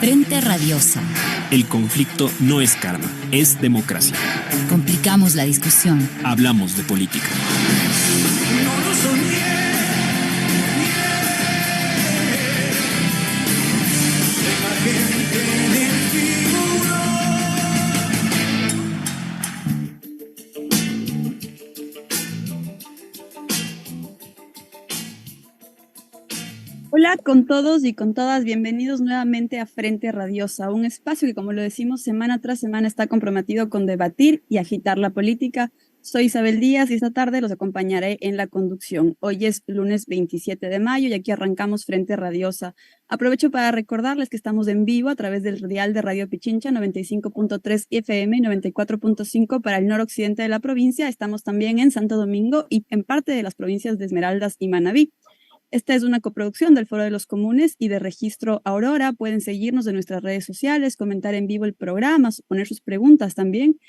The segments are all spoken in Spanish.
Frente Radiosa. El conflicto no es karma, es democracia. Complicamos la discusión. Hablamos de política. No lo soñé. La gente en el figurón. Hola con todos y con todas, bienvenidos nuevamente a Frente Radiosa, un espacio que, como lo decimos, semana tras semana está comprometido con debatir y agitar la política. Soy Isabel Díaz y esta tarde los acompañaré en la conducción. Hoy es lunes 27 de mayo y aquí arrancamos Frente Radiosa. Aprovecho para recordarles que estamos en vivo a través del dial de Radio Pichincha 95.3 FM y 94.5 para el noroccidente de la provincia. Estamos también en Santo Domingo y en parte de las provincias de Esmeraldas y Manabí. Esta es una coproducción del Foro de los Comunes y de Registro Aurora. Pueden seguirnos en nuestras redes sociales, comentar en vivo el programa, poner sus preguntas también.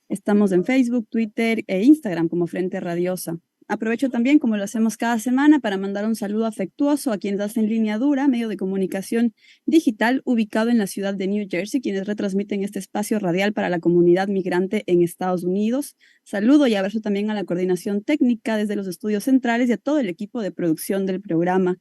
Estamos en Facebook, Twitter e Instagram como Frente Radiosa. Aprovecho también, como lo hacemos cada semana, para mandar un saludo afectuoso a quienes hacen Línea Dura, medio de comunicación digital ubicado en la ciudad de New Jersey, quienes retransmiten este espacio radial para la comunidad migrante en Estados Unidos. Saludo y abrazo también a la coordinación técnica desde los estudios centrales y a todo el equipo de producción del programa.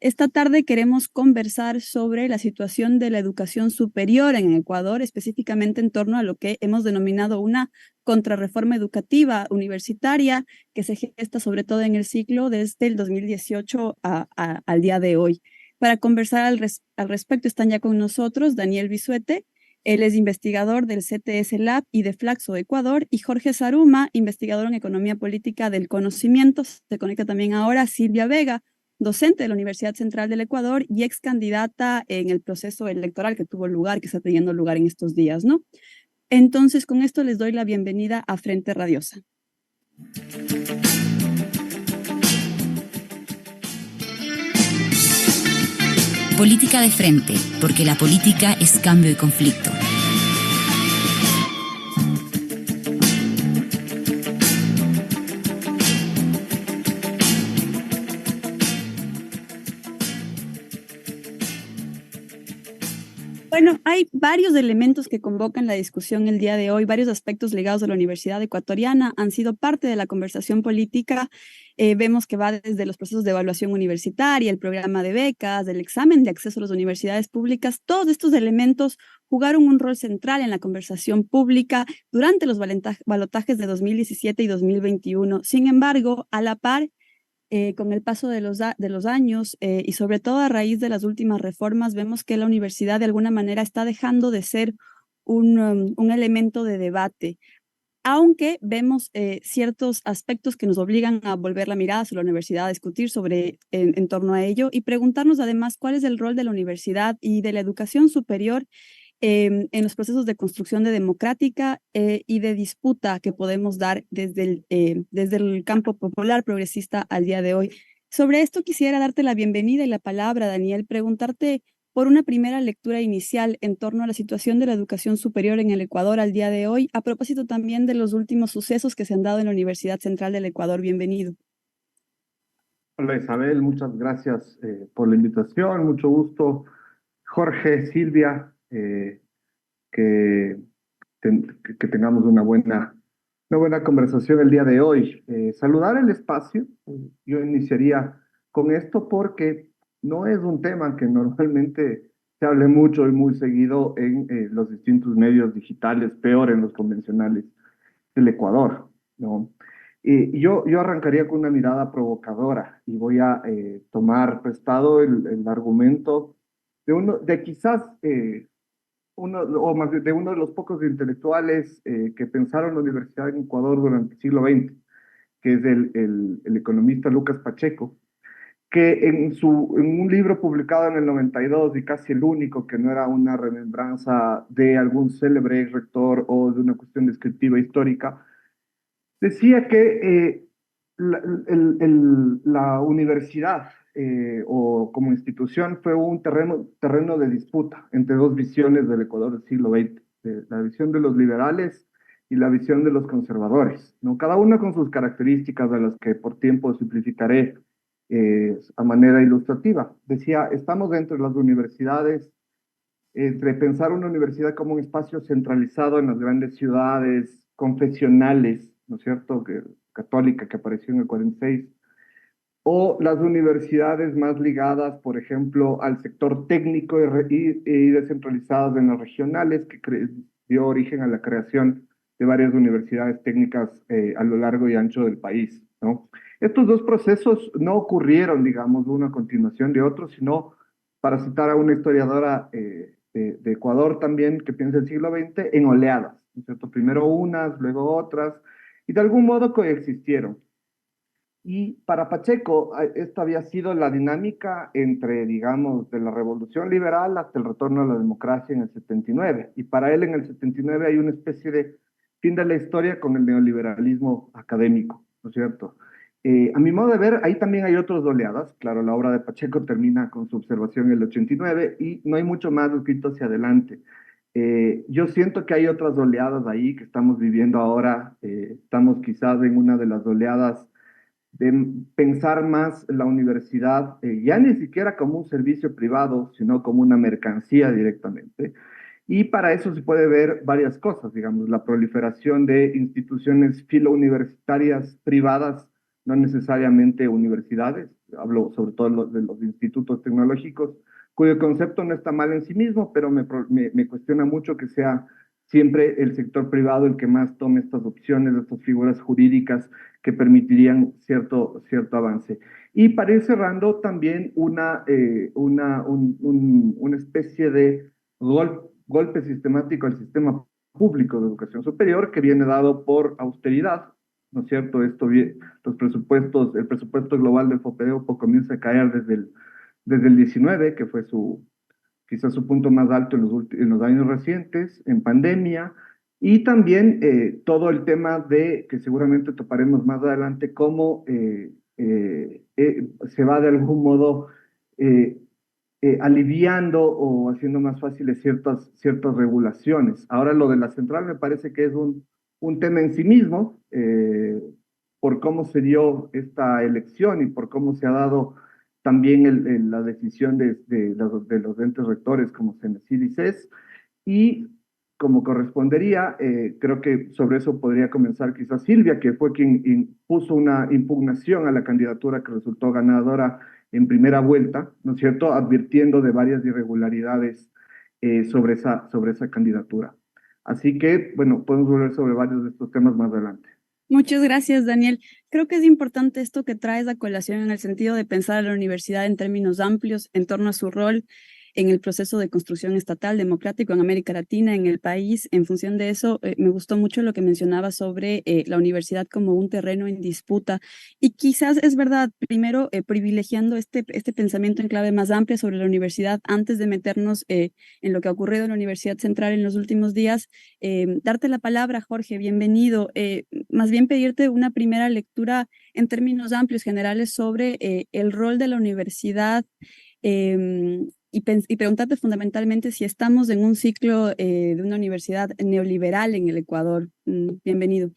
Esta tarde queremos conversar sobre la situación de la educación superior en Ecuador, específicamente en torno a lo que hemos denominado una contrarreforma educativa universitaria que se gesta sobre todo en el ciclo desde el 2018 al día de hoy. Para conversar al respecto están ya con nosotros Daniel Bisuete, él es investigador del CTS Lab y de Flaxo Ecuador, y Jorge Zaruma, investigador en Economía Política del Conocimiento. Se conecta también ahora Silvia Vega, docente de la Universidad Central del Ecuador y ex candidata en el proceso electoral que tuvo lugar, que está teniendo lugar en estos días, ¿no? Entonces, con esto les doy la bienvenida a Frente Radiosa. Política de frente, porque la política es cambio y conflicto. Bueno, hay varios elementos que convocan la discusión el día de hoy, varios aspectos ligados a la Universidad Ecuatoriana han sido parte de la conversación política. Vemos que va desde los procesos de evaluación universitaria, el programa de becas, el examen de acceso a las universidades públicas. Todos estos elementos jugaron un rol central en la conversación pública durante los balotajes de 2017 y 2021. Sin embargo, a la par, con el paso de los años y sobre todo a raíz de las últimas reformas, vemos que la universidad de alguna manera está dejando de ser un elemento de debate, aunque vemos ciertos aspectos que nos obligan a volver la mirada sobre la universidad, a discutir en torno a ello y preguntarnos además cuál es el rol de la universidad y de la educación superior en los procesos de construcción de democrática y de disputa que podemos dar desde el campo popular progresista al día de hoy. Sobre esto quisiera darte la bienvenida y la palabra, Daniel, preguntarte por una primera lectura inicial en torno a la situación de la educación superior en el Ecuador al día de hoy, a propósito también de los últimos sucesos que se han dado en la Universidad Central del Ecuador. Bienvenido. Hola Isabel, muchas gracias por la invitación, mucho gusto. Jorge, Silvia, que, que tengamos una buena conversación el día de hoy. Saludar el espacio, yo iniciaría con esto porque no es un tema que normalmente se hable mucho y muy seguido en los distintos medios digitales, peor en los convencionales del Ecuador, ¿no? Yo arrancaría con una mirada provocadora y voy a tomar prestado el argumento de quizás o más bien de uno de los pocos intelectuales que pensaron la universidad en Ecuador durante el siglo XX, que es el economista Lucas Pacheco, que en un libro publicado en el 92 y casi el único que no era una remembranza de algún célebre rector o de una cuestión descriptiva histórica, decía que la universidad o como institución fue un terreno de disputa entre dos visiones del Ecuador del siglo XX, la visión de los liberales y la visión de los conservadores, ¿no? Cada una con sus características de las que por tiempo simplificaré a manera ilustrativa. Decía, estamos dentro de las universidades entre pensar una universidad como un espacio centralizado en las grandes ciudades confesionales, ¿no es cierto?, católica que apareció en el 46, o las universidades más ligadas, por ejemplo, al sector técnico y descentralizadas en las regionales, que dio origen a la creación de varias universidades técnicas a lo largo y ancho del país, ¿no? Estos dos procesos no ocurrieron, digamos, uno a continuación de otro, sino, para citar a una historiadora de Ecuador también, que piensa el siglo XX, en oleadas, ¿no es cierto? Primero unas, luego otras, y de algún modo coexistieron. Y para Pacheco, esta había sido la dinámica entre, digamos, de la revolución liberal hasta el retorno a la democracia en el 79. Y para él en el 79 hay una especie de fin de la historia con el neoliberalismo académico, ¿no es cierto? A mi modo de ver, ahí también hay otras oleadas. Claro, la obra de Pacheco termina con su observación en el 89 y no hay mucho más escrito hacia adelante. Yo siento que hay otras oleadas ahí que estamos viviendo ahora. Estamos quizás en una de las oleadas de pensar más la universidad, ya ni siquiera como un servicio privado, sino como una mercancía directamente. Y para eso se puede ver varias cosas, digamos, la proliferación de instituciones filouniversitarias privadas, no necesariamente universidades, hablo sobre todo de los institutos tecnológicos, cuyo concepto no está mal en sí mismo, pero me cuestiona mucho que sea siempre el sector privado el que más tome estas opciones, estas figuras jurídicas que permitirían cierto avance. Y para ir cerrando, también una especie de golpe sistemático al sistema público de educación superior que viene dado por austeridad, ¿no es cierto? Los presupuestos, el presupuesto global del FOPEDEUPO comienza a caer desde el 19, que fue quizás su punto más alto en los años recientes, en pandemia, y también todo el tema que seguramente toparemos más adelante, cómo se va de algún modo aliviando o haciendo más fáciles ciertas regulaciones. Ahora lo de la central me parece que es un tema en sí mismo, por cómo se dio esta elección y por cómo se ha dado también la decisión de los entes rectores como CENESID y CES, y como correspondería, creo que sobre eso podría comenzar quizás Silvia, que fue quien puso una impugnación a la candidatura que resultó ganadora en primera vuelta, ¿no es cierto?, advirtiendo de varias irregularidades sobre esa candidatura. Así que, bueno, podemos volver sobre varios de estos temas más adelante. Muchas gracias, Daniel. Creo que es importante esto que traes a colación en el sentido de pensar a la universidad en términos amplios en torno a su rol en el proceso de construcción estatal democrático en América Latina, en el país. En función de eso, me gustó mucho lo que mencionaba sobre la universidad como un terreno en disputa. Y quizás es verdad, primero privilegiando este pensamiento en clave más amplia sobre la universidad antes de meternos en lo que ha ocurrido en la Universidad Central en los últimos días. Darte la palabra, Jorge, bienvenido. Más bien pedirte una primera lectura en términos amplios, generales, sobre el rol de la universidad y preguntarte fundamentalmente si estamos en un ciclo de una universidad neoliberal en el Ecuador. Bienvenido.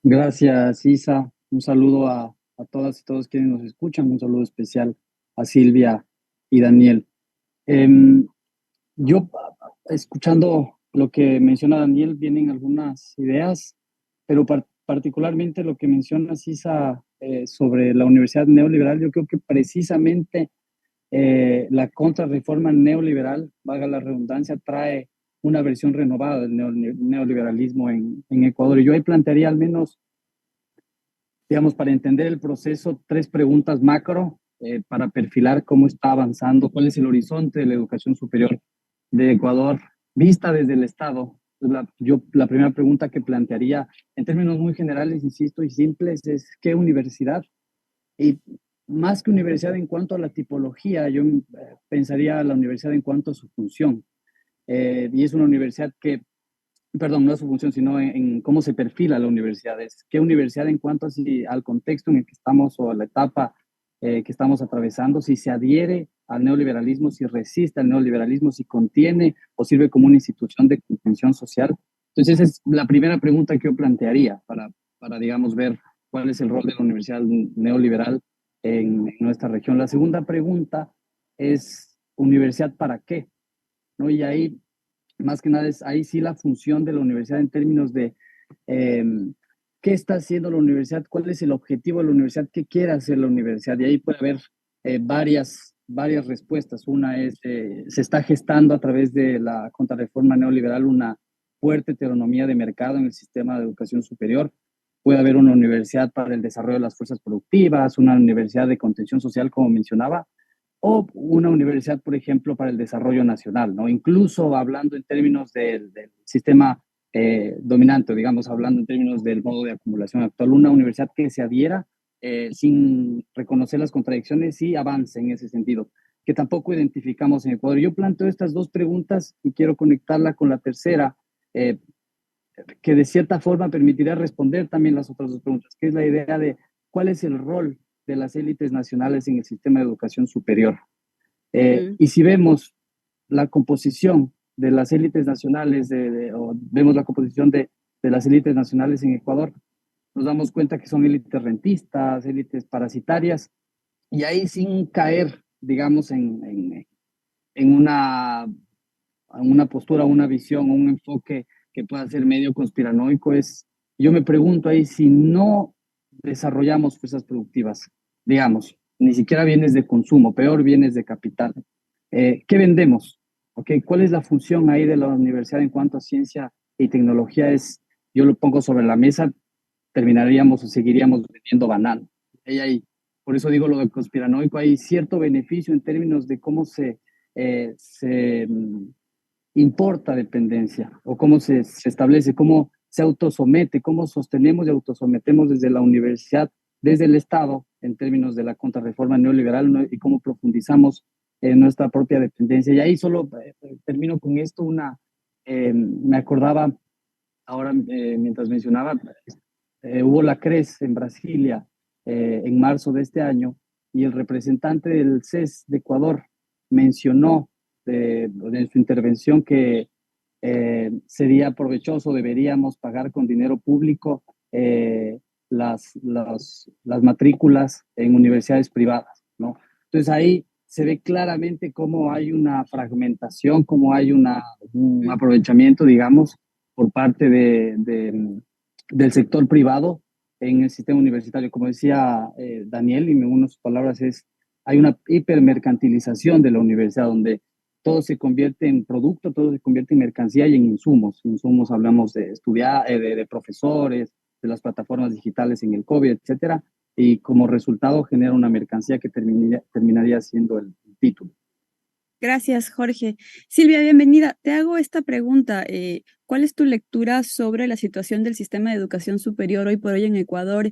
Gracias, Isa. Un saludo a todas y todos quienes nos escuchan. Un saludo especial a Silvia y Daniel. Yo, escuchando lo que menciona Daniel, vienen algunas ideas, pero particularmente lo que menciona Isa sobre la universidad neoliberal, yo creo que precisamente la contrarreforma neoliberal, valga la redundancia, trae una versión renovada del neoliberalismo en Ecuador. Y yo ahí plantearía al menos, digamos, para entender el proceso, 3 preguntas macro para perfilar cómo está avanzando, cuál es el horizonte de la educación superior de Ecuador vista desde el Estado. La primera pregunta que plantearía, en términos muy generales, insisto, y simples, es ¿qué universidad? Y más que universidad en cuanto a la tipología, yo pensaría la universidad en cuanto a su función. Y es una universidad que, perdón, no a su función, sino en cómo se perfila la universidad. ¿Qué universidad en cuanto al contexto en el que estamos o a la etapa que estamos atravesando? Si se adhiere al neoliberalismo, si resiste al neoliberalismo, si contiene o sirve como una institución de contención social. Entonces, esa es la primera pregunta que yo plantearía para digamos, ver cuál es el rol de la universidad neoliberal en nuestra región. La segunda pregunta es universidad para qué, ¿no? Y ahí, más que nada, es ahí sí la función de la universidad en términos de eh, qué está haciendo la universidad, cuál es el objetivo de la universidad, qué quiere hacer la universidad. Y ahí puede haber varias respuestas. Una es, se está gestando a través de la contrarreforma neoliberal una fuerte heteronomía de mercado en el sistema de educación superior. Puede haber una universidad para el desarrollo de las fuerzas productivas, una universidad de contención social, como mencionaba, o una universidad, por ejemplo, para el desarrollo nacional, ¿no? Incluso hablando en términos del sistema dominante, digamos, hablando en términos del modo de acumulación actual, una universidad que se adhiera sin reconocer las contradicciones y avance en ese sentido, que tampoco identificamos en Ecuador. Yo planteo estas dos preguntas y quiero conectarla con la tercera, que de cierta forma permitirá responder también las otras dos preguntas, que es la idea de cuál es el rol de las élites nacionales en el sistema de educación superior. Y si vemos la composición de las élites nacionales, o vemos la composición de las élites nacionales en Ecuador, nos damos cuenta que son élites rentistas, élites parasitarias, y ahí sin caer, digamos, en una postura, una visión, un enfoque que pueda ser medio conspiranoico, yo me pregunto ahí si no desarrollamos fuerzas productivas, digamos, ni siquiera bienes de consumo, peor bienes de capital. ¿Qué vendemos? Okay, ¿cuál es la función ahí de la universidad en cuanto a ciencia y tecnología? Yo lo pongo sobre la mesa, terminaríamos o seguiríamos vendiendo banano. Por eso digo lo de conspiranoico, hay cierto beneficio en términos de cómo se importa dependencia o cómo se establece, cómo se autosomete, cómo sostenemos y autosometemos desde la universidad, desde el Estado, en términos de la contrarreforma neoliberal, ¿no? Y cómo profundizamos en nuestra propia dependencia. Y ahí solo termino con esto, me acordaba ahora mientras mencionaba, hubo la CRES en Brasilia en marzo de este año y el representante del CES de Ecuador mencionó de su intervención que sería provechoso, deberíamos pagar con dinero público las matrículas en universidades privadas, ¿no? Entonces ahí se ve claramente cómo hay una fragmentación, cómo hay un aprovechamiento, digamos, por parte del sector privado en el sistema universitario. Como decía Daniel, y en unas palabras hay una hipermercantilización de la universidad donde todo se convierte en producto, todo se convierte en mercancía y en insumos. Insumos hablamos de estudiar, de profesores, de las plataformas digitales en el COVID, etcétera, y como resultado genera una mercancía que terminaría siendo el título. Gracias, Jorge. Silvia, bienvenida. Te hago esta pregunta. ¿Cuál es tu lectura sobre la situación del sistema de educación superior hoy por hoy en Ecuador?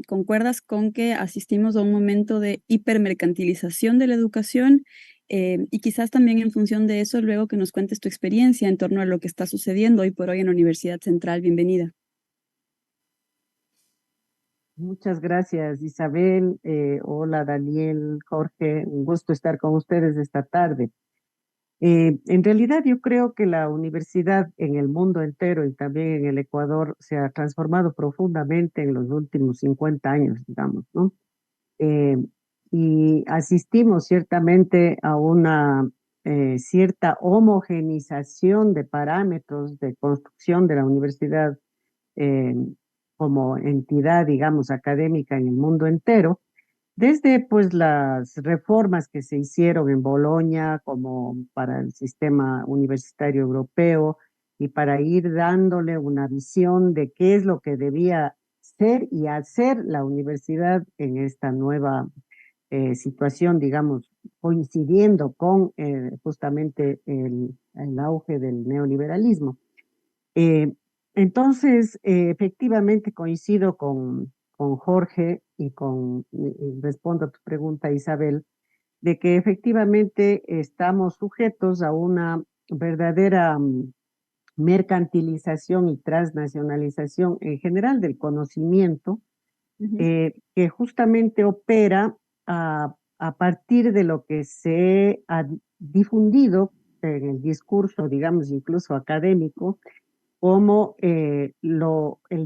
¿Concuerdas con que asistimos a un momento de hipermercantilización de la educación? Y quizás también en función de eso, luego que nos cuentes tu experiencia en torno a lo que está sucediendo hoy por hoy en la Universidad Central. Bienvenida. Muchas gracias, Isabel. Hola, Daniel, Jorge. Un gusto estar con ustedes esta tarde. En realidad, yo creo que la universidad en el mundo entero y también en el Ecuador se ha transformado profundamente en los últimos 50 años, digamos, ¿no? Y asistimos ciertamente a una cierta homogenización de parámetros de construcción de la universidad como entidad, digamos, académica en el mundo entero, desde pues las reformas que se hicieron en Bolonia como para el sistema universitario europeo y para ir dándole una visión de qué es lo que debía ser y hacer la universidad en esta nueva situación, digamos, coincidiendo con justamente el auge del neoliberalismo. Entonces, efectivamente coincido con Jorge y respondo a tu pregunta, Isabel, de que efectivamente estamos sujetos a una verdadera mercantilización y transnacionalización en general del conocimiento, que justamente opera a partir de lo que se ha difundido en el discurso, digamos, incluso académico, como el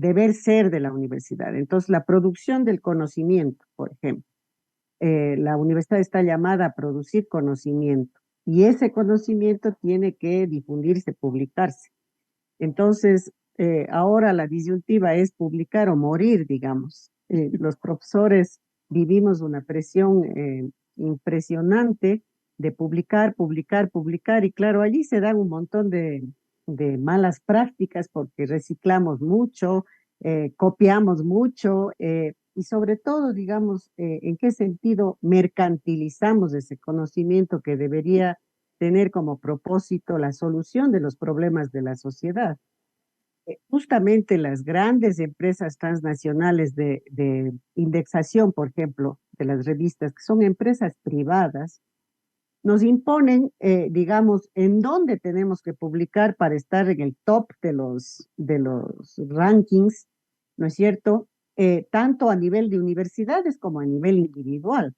deber ser de la universidad. Entonces, la producción del conocimiento, por ejemplo, la universidad está llamada a producir conocimiento y ese conocimiento tiene que difundirse, publicarse. Entonces, ahora la disyuntiva es publicar o morir, digamos. Los profesores vivimos una presión impresionante de publicar, publicar, publicar, y claro, allí se dan un montón de malas prácticas porque reciclamos mucho, copiamos mucho, y sobre todo, digamos, en qué sentido mercantilizamos ese conocimiento que debería tener como propósito la solución de los problemas de la sociedad. Justamente las grandes empresas transnacionales de indexación, por ejemplo, de las revistas, que son empresas privadas, nos imponen, digamos, en dónde tenemos que publicar para estar en el top de los rankings, ¿no es cierto? Tanto a nivel de universidades como a nivel individual.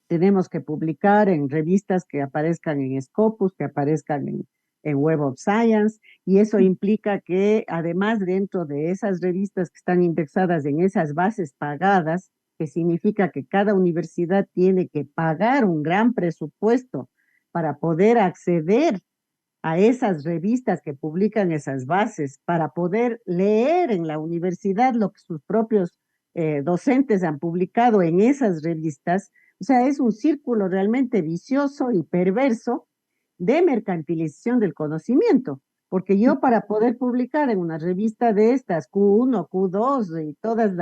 Tenemos que publicar en revistas que aparezcan en Scopus, que aparezcan en Web of Science, y eso implica que además dentro de esas revistas que están indexadas en esas bases pagadas, que significa que cada universidad tiene que pagar un gran presupuesto para poder acceder a esas revistas que publican esas bases, para poder leer en la universidad lo que sus propios docentes han publicado en esas revistas. O sea, es un círculo realmente vicioso y perverso de mercantilización del conocimiento, porque yo para poder publicar en una revista de estas, Q1, Q2 y todas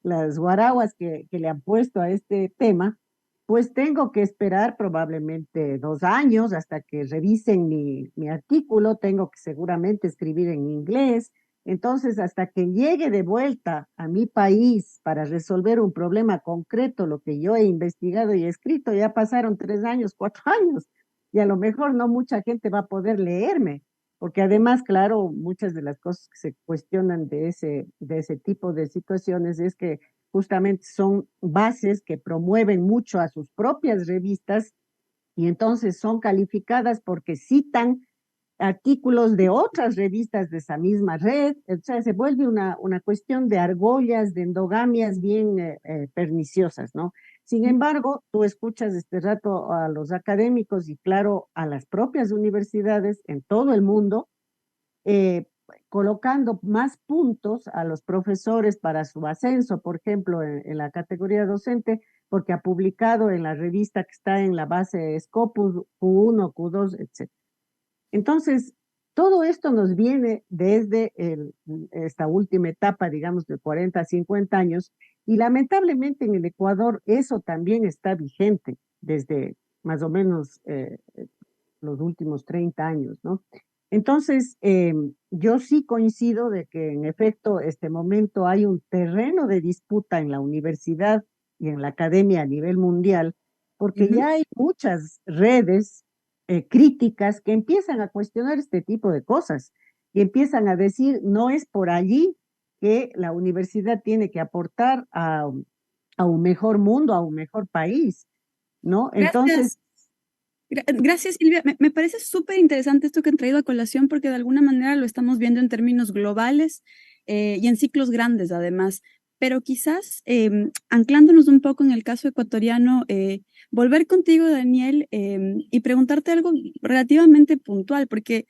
las guaraguas que le han puesto a este tema, pues tengo que esperar probablemente 2 años hasta que revisen mi artículo, tengo que seguramente escribir en inglés. Entonces, hasta que llegue de vuelta a mi país para resolver un problema concreto, lo que yo he investigado y escrito, ya pasaron 3 años, 4 años, y a lo mejor no mucha gente va a poder leerme, porque además, claro, muchas de las cosas que se cuestionan de ese tipo de situaciones es que justamente son bases que promueven mucho a sus propias revistas y entonces son calificadas porque citan artículos de otras revistas de esa misma red. O sea, se vuelve una cuestión de argollas, de endogamias bien perniciosas, ¿no? Sin embargo, tú escuchas este rato a los académicos y claro, a las propias universidades en todo el mundo, eh, colocando más puntos a los profesores para su ascenso, por ejemplo, en la categoría docente, porque ha publicado en la revista que está en la base Scopus Q1, Q2, etc. Entonces, todo esto nos viene desde esta última etapa, digamos, de 40 a 50 años, y lamentablemente en el Ecuador eso también está vigente desde más o menos los últimos 30 años, ¿no? Entonces, yo sí coincido de que en efecto, este momento hay un terreno de disputa en la universidad y en la academia a nivel mundial, porque ya hay muchas redes críticas que empiezan a cuestionar este tipo de cosas y empiezan a decir, no es por allí que la universidad tiene que aportar a un mejor mundo, a un mejor país, ¿no? Entonces, Gracias, Silvia. Me parece súper interesante esto que han traído a colación porque de alguna manera lo estamos viendo en términos globales y en ciclos grandes además. Pero quizás anclándonos un poco en el caso ecuatoriano, volver contigo, Daniel, y preguntarte algo relativamente puntual, porque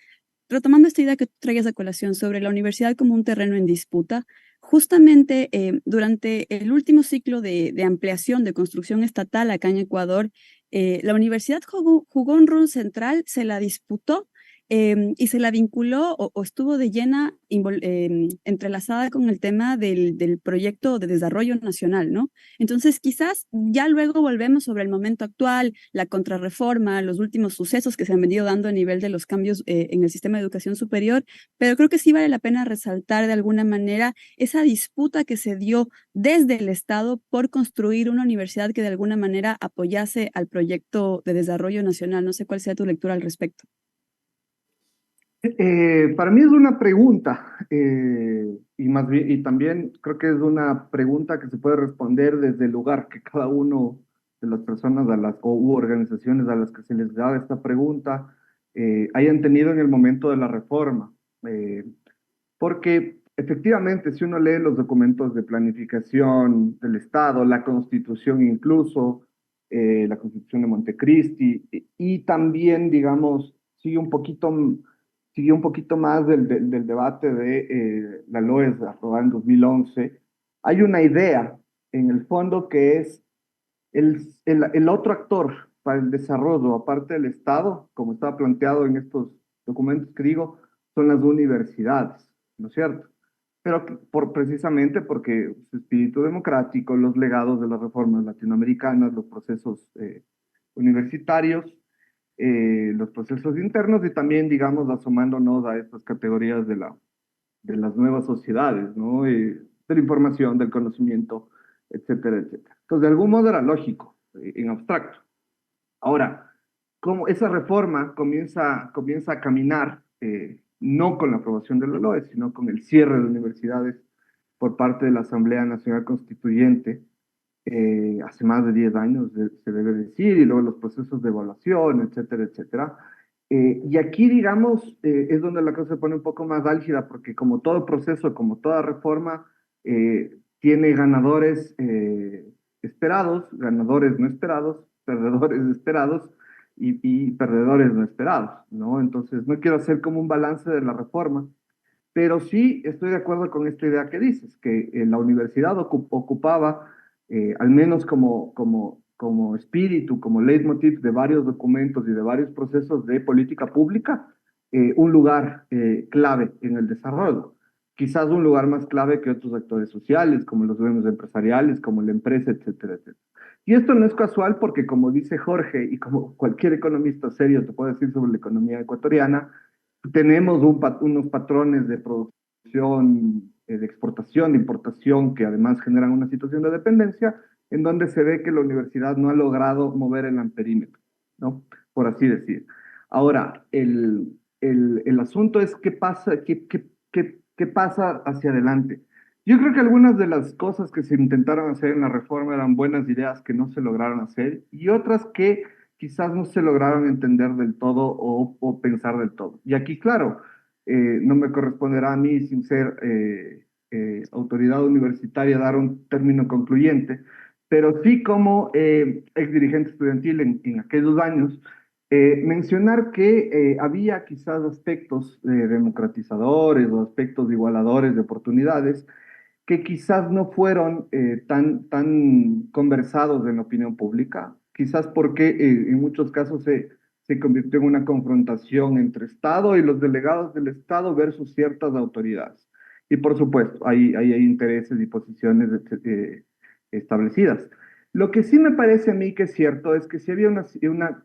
retomando esta idea que tú traías a colación sobre la universidad como un terreno en disputa, justamente durante el último ciclo de ampliación de construcción estatal acá en Ecuador, la universidad jugó un rol central, se la disputó y se la vinculó o estuvo de llena entrelazada con el tema del proyecto de desarrollo nacional, ¿no? Entonces, quizás ya luego volvemos sobre el momento actual, la contrarreforma, los últimos sucesos que se han venido dando a nivel de los cambios en el sistema de educación superior, pero creo que sí vale la pena resaltar de alguna manera esa disputa que se dio desde el Estado por construir una universidad que de alguna manera apoyase al proyecto de desarrollo nacional. No sé cuál sea tu lectura al respecto. Para mí es una pregunta, y más bien, y también creo que es una pregunta que se puede responder desde el lugar que cada uno de las personas u organizaciones a las que se les da esta pregunta hayan tenido en el momento de la reforma. Porque efectivamente, si uno lee los documentos de planificación del Estado, la Constitución incluso, la Constitución de Montecristi, y también, digamos, sigue un poquito más del debate de la LOES aprobada en 2011. Hay una idea, en el fondo, que es el otro actor para el desarrollo, aparte del Estado, como estaba planteado en estos documentos que digo, son las universidades, ¿no es cierto? Pero precisamente porque su espíritu democrático, los legados de las reformas latinoamericanas, los procesos universitarios, los procesos internos y también, digamos, asomándonos a estas categorías de las nuevas sociedades, ¿no? De la información, del conocimiento, etcétera, etcétera. Entonces, de algún modo era lógico, en abstracto. Ahora, como esa reforma comienza a caminar, no con la aprobación de la LOE, sino con el cierre de universidades por parte de la Asamblea Nacional Constituyente, hace más de 10 años, se debe decir, y luego los procesos de evaluación, etcétera, etcétera. Y aquí, digamos, es donde la cosa se pone un poco más álgida, porque como todo proceso, como toda reforma, tiene ganadores esperados, ganadores no esperados, perdedores esperados y perdedores no esperados, ¿no? Entonces, no quiero hacer como un balance de la reforma, pero sí estoy de acuerdo con esta idea que dices, que la universidad ocupaba, al menos como espíritu, como leitmotiv de varios documentos y de varios procesos de política pública, un lugar clave en el desarrollo. Quizás un lugar más clave que otros actores sociales, como los gremios empresariales, como la empresa, etcétera, etcétera. Y esto no es casual porque, como dice Jorge, y como cualquier economista serio te puede decir sobre la economía ecuatoriana, tenemos unos patrones de producción, de exportación, de importación, que además generan una situación de dependencia, en donde se ve que la universidad no ha logrado mover el amperímetro, ¿no? Por así decir. Ahora, el asunto es qué pasa, qué pasa hacia adelante. Yo creo que algunas de las cosas que se intentaron hacer en la reforma eran buenas ideas que no se lograron hacer y otras que quizás no se lograron entender del todo o pensar del todo. Y aquí, claro, no me corresponderá a mí, sin ser autoridad universitaria, dar un término concluyente, pero sí como ex dirigente estudiantil en aquellos años, mencionar que había quizás aspectos democratizadores o aspectos igualadores de oportunidades que quizás no fueron tan conversados en la opinión pública, quizás porque en muchos casos se convirtió en una confrontación entre Estado y los delegados del Estado versus ciertas autoridades. Y por supuesto, hay intereses y posiciones establecidas. Lo que sí me parece a mí que es cierto es que sí había una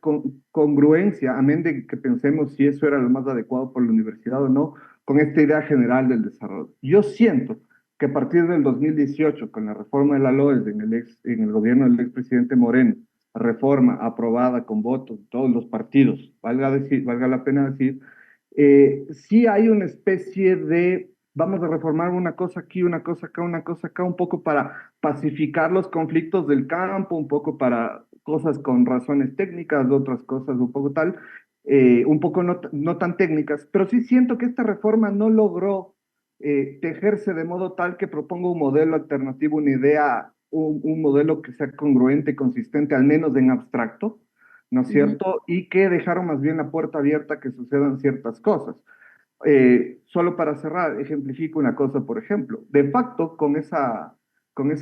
congruencia, amén de que pensemos si eso era lo más adecuado por la universidad o no, con esta idea general del desarrollo. Yo siento que a partir del 2018, con la reforma de la LOES en el gobierno del expresidente Moreno, reforma aprobada con votos de todos los partidos, valga la pena decir, sí hay una especie de, vamos a reformar una cosa aquí, una cosa acá, un poco para pacificar los conflictos del campo, un poco para cosas con razones técnicas, otras cosas un poco tal, un poco no tan técnicas, pero sí siento que esta reforma no logró tejerse de modo tal que proponga un modelo alternativo, una idea, un modelo que sea congruente, consistente, al menos en abstracto, ¿no es cierto? Y que dejaron más bien la puerta abierta a que sucedan ciertas cosas. Solo para cerrar, ejemplifico una cosa, por ejemplo, de facto con esa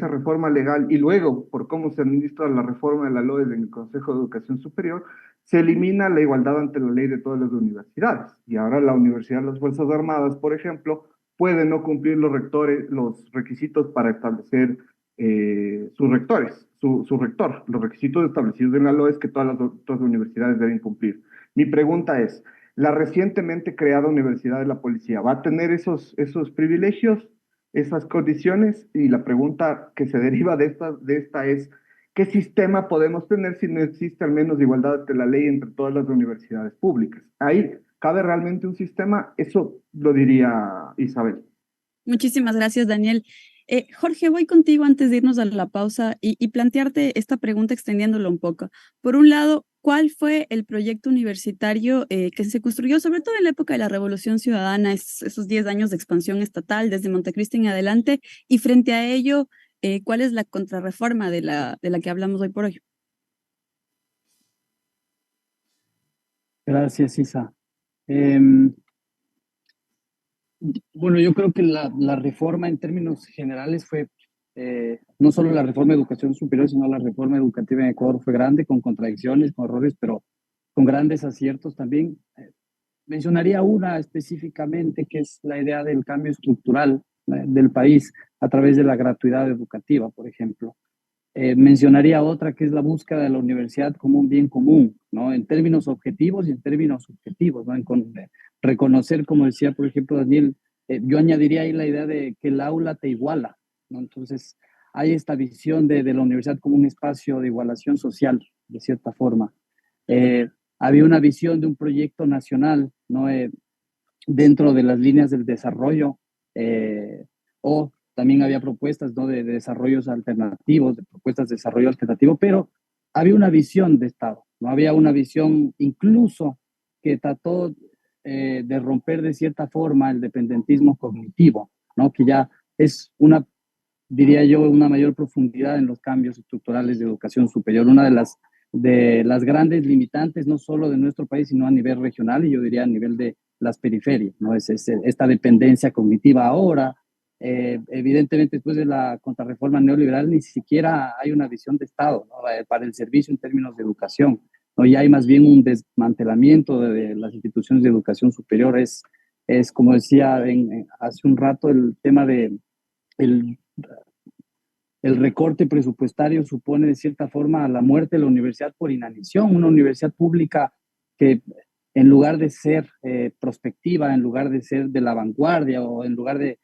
reforma legal y luego por cómo se administra la reforma de la LOES en el Consejo de Educación Superior, se elimina la igualdad ante la ley de todas las universidades. Y ahora la Universidad de las Fuerzas Armadas, por ejemplo, puede no cumplir los requisitos para establecer sus rectores, su rector, los requisitos establecidos en la LOES que todas las universidades deben cumplir. Mi pregunta es, ¿la recientemente creada Universidad de la Policía va a tener esos privilegios, esas condiciones? Y la pregunta que se deriva de esta es, ¿qué sistema podemos tener si no existe al menos igualdad ante la ley entre todas las universidades públicas? Ahí, ¿cabe realmente un sistema? Eso lo diría Isabel. Muchísimas gracias, Daniel. Jorge, voy contigo antes de irnos a la pausa y plantearte esta pregunta extendiéndolo un poco. Por un lado, ¿cuál fue el proyecto universitario que se construyó, sobre todo en la época de la Revolución Ciudadana, esos 10 años de expansión estatal desde Montecristi en adelante? Y frente a ello, ¿cuál es la contrarreforma de la que hablamos hoy por hoy? Gracias, Isa. Bueno, yo creo que la reforma en términos generales fue, no solo la reforma de educación superior, sino la reforma educativa en Ecuador fue grande, con contradicciones, con errores, pero con grandes aciertos también. Mencionaría una específicamente, que es la idea del cambio estructural del país a través de la gratuidad educativa, por ejemplo. Mencionaría otra, que es la búsqueda de la universidad como un bien común, ¿no? En términos objetivos y en términos subjetivos, ¿no? Reconocer, como decía, por ejemplo, Daniel, yo añadiría ahí la idea de que el aula te iguala, ¿no? Entonces, hay esta visión de la universidad como un espacio de igualación social, de cierta forma. Eh, Había una visión de un proyecto nacional, ¿no? Dentro de las líneas del desarrollo, o también había propuestas, ¿no? de desarrollos alternativos, de propuestas de desarrollo alternativo, pero había una visión de Estado, ¿no? Había una visión incluso que trató de romper de cierta forma el dependentismo cognitivo, ¿no? Que ya es una, diría yo, una mayor profundidad en los cambios estructurales de educación superior, una de las grandes limitantes, no solo de nuestro país, sino a nivel regional y yo diría a nivel de las periferias, ¿no? Es esta dependencia cognitiva ahora. Evidentemente, después de la contrarreforma neoliberal, ni siquiera hay una visión de Estado, ¿no? Para el servicio en términos de educación, ¿no? Y hay más bien un desmantelamiento de las instituciones de educación superior. Es como decía hace un rato, el tema de el, el recorte presupuestario supone de cierta forma la muerte de la universidad por inanición, una universidad pública que en lugar de ser prospectiva, en lugar de ser de la vanguardia o en lugar de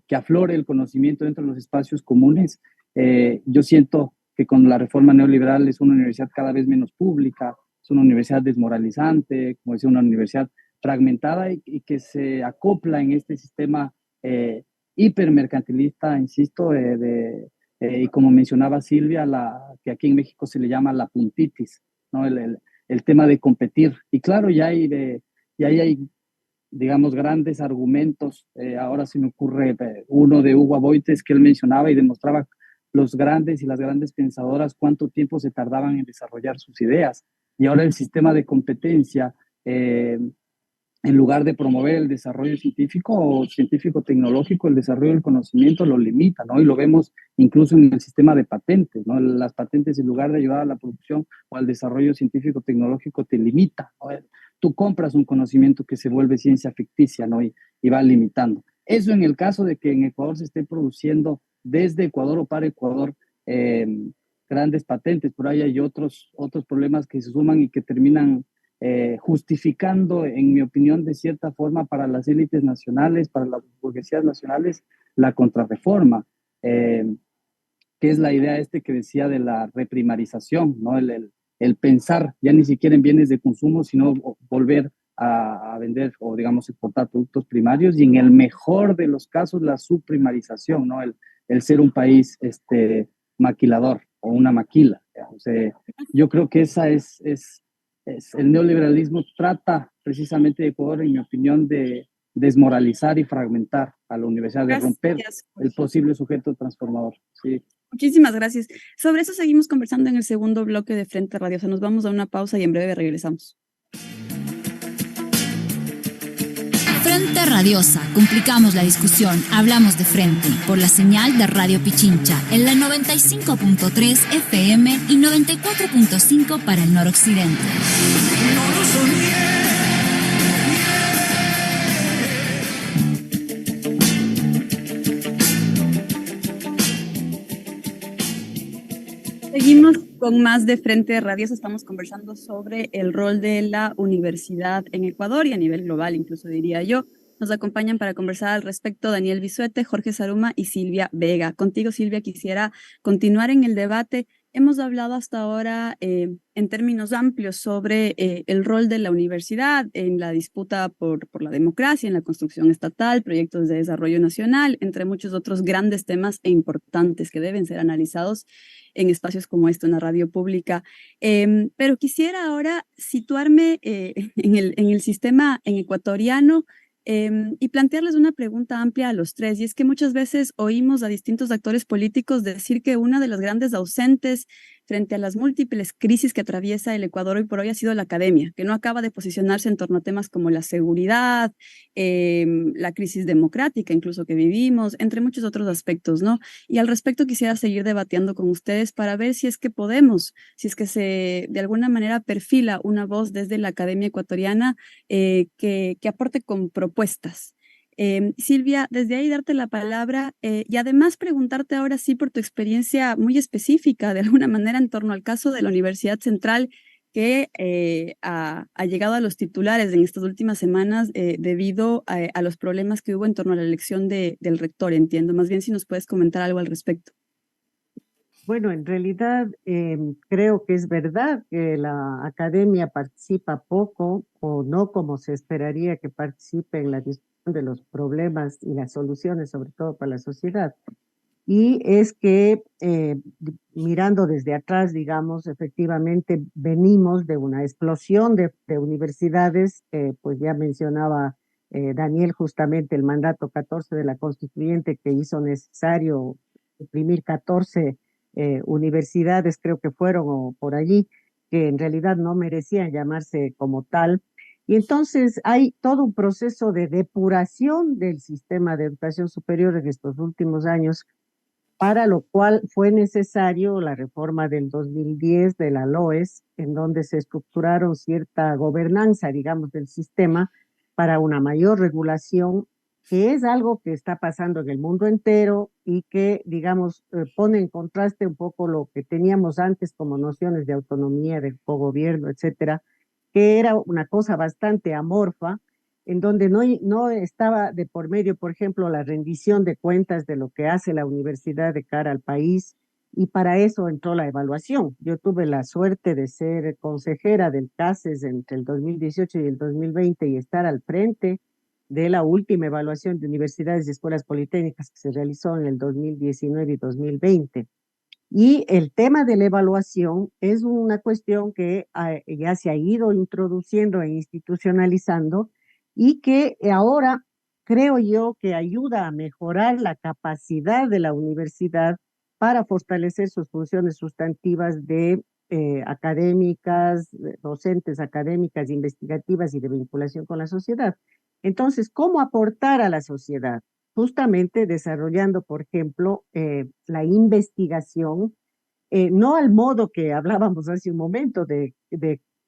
que aflore el conocimiento dentro de los espacios comunes, yo siento que con la reforma neoliberal es una universidad cada vez menos pública, es una universidad desmoralizante, como decía, una universidad fragmentada y que se acopla en este sistema hipermercantilista, insisto, y como mencionaba Silvia, que aquí en México se le llama la puntitis, ¿no? El tema de competir. Y claro, ya hay, digamos, grandes argumentos. Ahora se me ocurre uno de Hugo Aboites que él mencionaba y demostraba los grandes y las grandes pensadoras cuánto tiempo se tardaban en desarrollar sus ideas. Y ahora el sistema de competencia, en lugar de promover el desarrollo científico o científico-tecnológico, el desarrollo del conocimiento lo limita, ¿no? Y lo vemos incluso en el sistema de patentes, ¿no? Las patentes, en lugar de ayudar a la producción o al desarrollo científico-tecnológico, te limita, ¿no? Tú compras un conocimiento que se vuelve ciencia ficticia, ¿no? Y va limitando. Eso en el caso de que en Ecuador se esté produciendo desde Ecuador o para Ecuador grandes patentes, por ahí hay otros problemas que se suman y que terminan justificando, en mi opinión, de cierta forma para las élites nacionales, para las burguesías nacionales, la contrarreforma, que es la idea que decía de la reprimarización, ¿no? El pensar ya ni siquiera en bienes de consumo, sino volver a vender o, digamos, exportar productos primarios y en el mejor de los casos la subprimarización, ¿no? El ser un país maquilador o una maquila. O sea, yo creo que esa es el neoliberalismo trata precisamente de Ecuador, en mi opinión, de desmoralizar y fragmentar a la universidad, de romper el posible sujeto transformador. Sí. Muchísimas gracias. Sobre eso seguimos conversando en el segundo bloque de Frente Radiosa. Nos vamos a una pausa y en breve regresamos. Frente Radiosa, complicamos la discusión, hablamos de frente, por la señal de Radio Pichincha, en la 95.3 FM y 94.5 para el noroccidente. No lo soñé. Seguimos con más de Frente Radiosa. Estamos conversando sobre el rol de la universidad en Ecuador y a nivel global, incluso diría yo. Nos acompañan para conversar al respecto Daniel Bisuete, Jorge Zaruma y Silvia Vega. Contigo, Silvia, quisiera continuar en el debate. Hemos hablado hasta ahora en términos amplios sobre el rol de la universidad en la disputa por la democracia, en la construcción estatal, proyectos de desarrollo nacional, entre muchos otros grandes temas e importantes que deben ser analizados en espacios como este, una radio pública. Pero quisiera ahora situarme en el sistema ecuatoriano y plantearles una pregunta amplia a los tres, y es que muchas veces oímos a distintos actores políticos decir que una de las grandes ausentes frente a las múltiples crisis que atraviesa el Ecuador hoy por hoy ha sido la academia, que no acaba de posicionarse en torno a temas como la seguridad, la crisis democrática incluso que vivimos, entre muchos otros aspectos, ¿no? Y al respecto quisiera seguir debatiendo con ustedes para ver si es que podemos, si es que se de alguna manera perfila una voz desde la academia ecuatoriana que aporte con propuestas. Silvia, desde ahí darte la palabra y además preguntarte ahora sí por tu experiencia muy específica, de alguna manera, en torno al caso de la Universidad Central que ha llegado a los titulares en estas últimas semanas debido a los problemas que hubo en torno a la elección del rector, entiendo. Más bien si nos puedes comentar algo al respecto. Bueno, en realidad creo que es verdad que la academia participa poco o no como se esperaría que participe en la discusión de los problemas y las soluciones, sobre todo para la sociedad. Y es que mirando desde atrás, digamos, efectivamente venimos de una explosión de universidades, pues ya mencionaba Daniel justamente el mandato 14 de la Constituyente que hizo necesario imprimir 14 universidades, creo que fueron o por allí, que en realidad no merecían llamarse como tal. Y entonces hay todo un proceso de depuración del sistema de educación superior en estos últimos años, para lo cual fue necesario la reforma del 2010 de la LOES, en donde se estructuraron cierta gobernanza, digamos, del sistema para una mayor regulación, que es algo que está pasando en el mundo entero y que, digamos, pone en contraste un poco lo que teníamos antes como nociones de autonomía, de cogobierno, etcétera, que era una cosa bastante amorfa, en donde no estaba de por medio, por ejemplo, la rendición de cuentas de lo que hace la universidad de cara al país, y para eso entró la evaluación. Yo tuve la suerte de ser consejera del CASES entre el 2018 y el 2020 y estar al frente de la última evaluación de universidades y escuelas politécnicas que se realizó en el 2019 y 2020. Y el tema de la evaluación es una cuestión que ya se ha ido introduciendo e institucionalizando y que ahora creo yo que ayuda a mejorar la capacidad de la universidad para fortalecer sus funciones sustantivas de académicas, docentes académicas, investigativas y de vinculación con la sociedad. Entonces, ¿cómo aportar a la sociedad? Justamente desarrollando, por ejemplo, la investigación, no al modo que hablábamos hace un momento de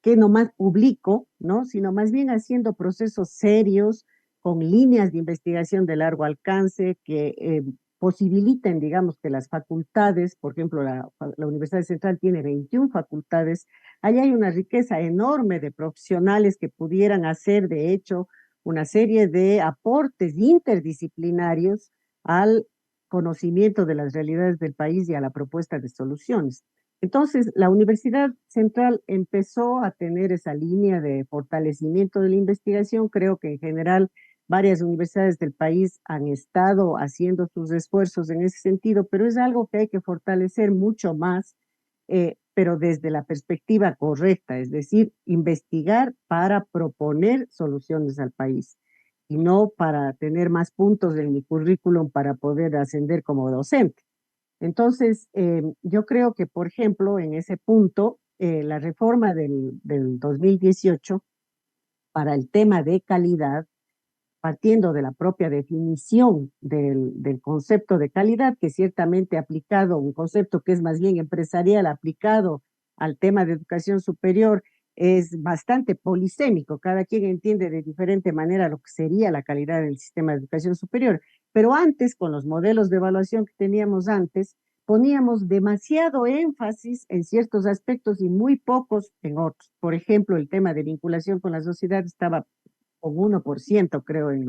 que nomás publico, ¿no? Sino más bien haciendo procesos serios con líneas de investigación de largo alcance que posibiliten, digamos, que las facultades, por ejemplo, la Universidad Central tiene 21 facultades, ahí hay una riqueza enorme de profesionales que pudieran hacer, de hecho, una serie de aportes interdisciplinarios al conocimiento de las realidades del país y a la propuesta de soluciones. Entonces, la Universidad Central empezó a tener esa línea de fortalecimiento de la investigación. Creo que en general varias universidades del país han estado haciendo sus esfuerzos en ese sentido, pero es algo que hay que fortalecer mucho más, pero desde la perspectiva correcta, es decir, investigar para proponer soluciones al país y no para tener más puntos en mi currículum para poder ascender como docente. Entonces, yo creo que, por ejemplo, en ese punto, la reforma del 2018 para el tema de calidad, partiendo de la propia definición del concepto de calidad, que ciertamente aplicado, un concepto que es más bien empresarial, aplicado al tema de educación superior, es bastante polisémico. Cada quien entiende de diferente manera lo que sería la calidad del sistema de educación superior. Pero antes, con los modelos de evaluación que teníamos antes, poníamos demasiado énfasis en ciertos aspectos y muy pocos en otros. Por ejemplo, el tema de vinculación con la sociedad estaba con 1%, creo, en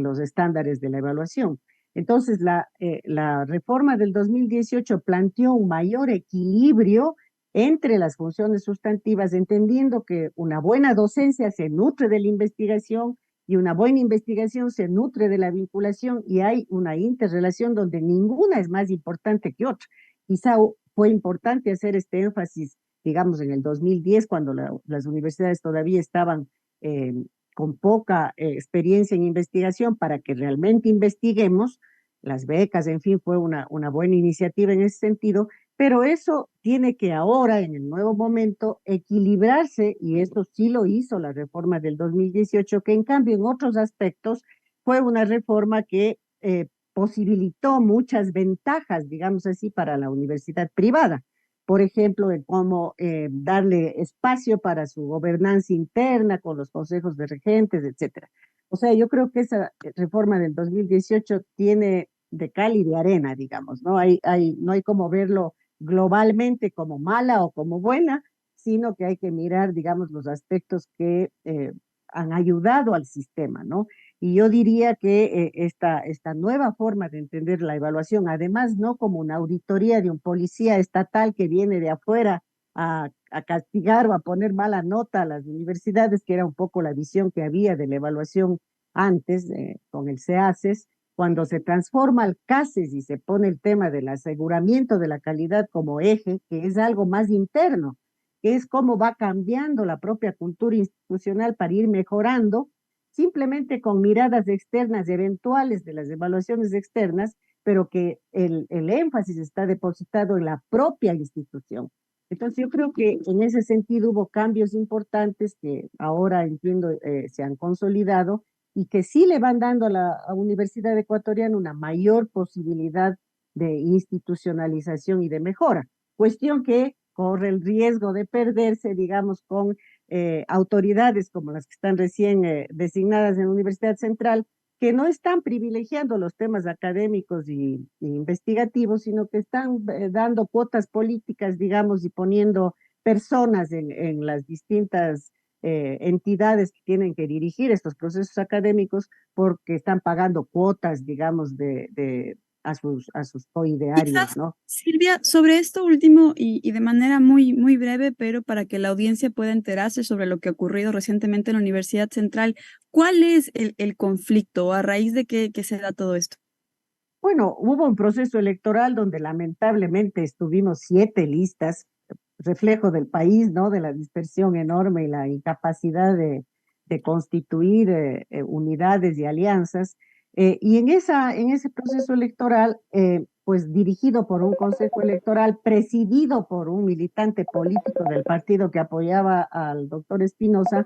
los estándares de la evaluación. Entonces, la reforma del 2018 planteó un mayor equilibrio entre las funciones sustantivas, entendiendo que una buena docencia se nutre de la investigación y una buena investigación se nutre de la vinculación, y hay una interrelación donde ninguna es más importante que otra. Quizá fue importante hacer este énfasis, digamos, en el 2010, cuando las universidades todavía estaban con poca experiencia en investigación, para que realmente investiguemos. Las becas, en fin, fue una buena iniciativa en ese sentido, pero eso tiene que ahora, en el nuevo momento, equilibrarse, y esto sí lo hizo la reforma del 2018, que en cambio en otros aspectos fue una reforma que posibilitó muchas ventajas, digamos así, para la universidad privada. Por ejemplo, en cómo darle espacio para su gobernanza interna con los consejos de regentes, etcétera. O sea, yo creo que esa reforma del 2018 tiene de cal y de arena, digamos, ¿no? No hay como verlo globalmente como mala o como buena, sino que hay que mirar, digamos, los aspectos que han ayudado al sistema, ¿no? Y yo diría que esta nueva forma de entender la evaluación, además no como una auditoría de un policía estatal que viene de afuera a castigar o a poner mala nota a las universidades, que era un poco la visión que había de la evaluación antes con el CEACES, cuando se transforma al CASES y se pone el tema del aseguramiento de la calidad como eje, que es algo más interno, que es cómo va cambiando la propia cultura institucional para ir mejorando, simplemente con miradas externas eventuales de las evaluaciones externas, pero que el énfasis está depositado en la propia institución. Entonces yo creo que en ese sentido hubo cambios importantes que ahora entiendo se han consolidado y que sí le van dando a la Universidad Ecuatoriana una mayor posibilidad de institucionalización y de mejora. Cuestión que corre el riesgo de perderse, digamos, con autoridades como las que están recién designadas en la Universidad Central, que no están privilegiando los temas académicos y investigativos, sino que están dando cuotas políticas, digamos, y poniendo personas en las distintas entidades que tienen que dirigir estos procesos académicos porque están pagando cuotas, digamos, a sus coidearios, Quizás, ¿no? Silvia, sobre esto último y de manera muy, muy breve, pero para que la audiencia pueda enterarse sobre lo que ha ocurrido recientemente en la Universidad Central, ¿cuál es el conflicto? ¿A raíz de qué se da todo esto? Bueno, hubo un proceso electoral donde lamentablemente estuvimos 7 listas, reflejo del país, ¿no? De la dispersión enorme y la incapacidad de constituir unidades y alianzas. Y en ese proceso electoral, pues dirigido por un consejo electoral, presidido por un militante político del partido que apoyaba al doctor Espinosa,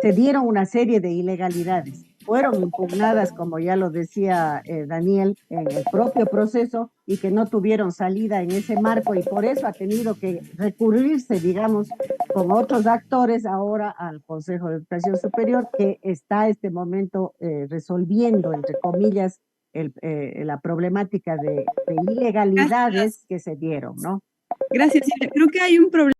se dieron una serie de ilegalidades. Fueron impugnadas, como ya lo decía Daniel, en el propio proceso y que no tuvieron salida en ese marco y por eso ha tenido que recurrirse, digamos, con otros actores ahora al Consejo de Educación Superior que está este momento resolviendo, entre comillas, la problemática de Gracias, ilegalidades que se dieron, ¿no? gracias, Silvia. Creo que hay un problema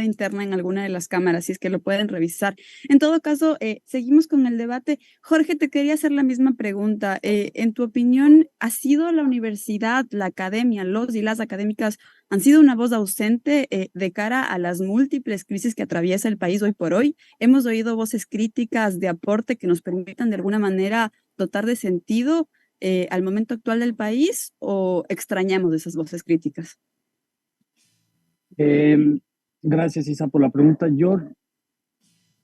interna en alguna de las cámaras, si es que lo pueden revisar. En todo caso, seguimos con el debate. Jorge, te quería hacer la misma pregunta. En tu opinión, ¿ha sido la universidad, la academia, los y las académicas han sido una voz ausente de cara a las múltiples crisis que atraviesa el país hoy por hoy? ¿Hemos oído voces críticas de aporte que nos permitan de alguna manera dotar de sentido al momento actual del país o extrañamos esas voces críticas? Gracias, Isa, por la pregunta. Yo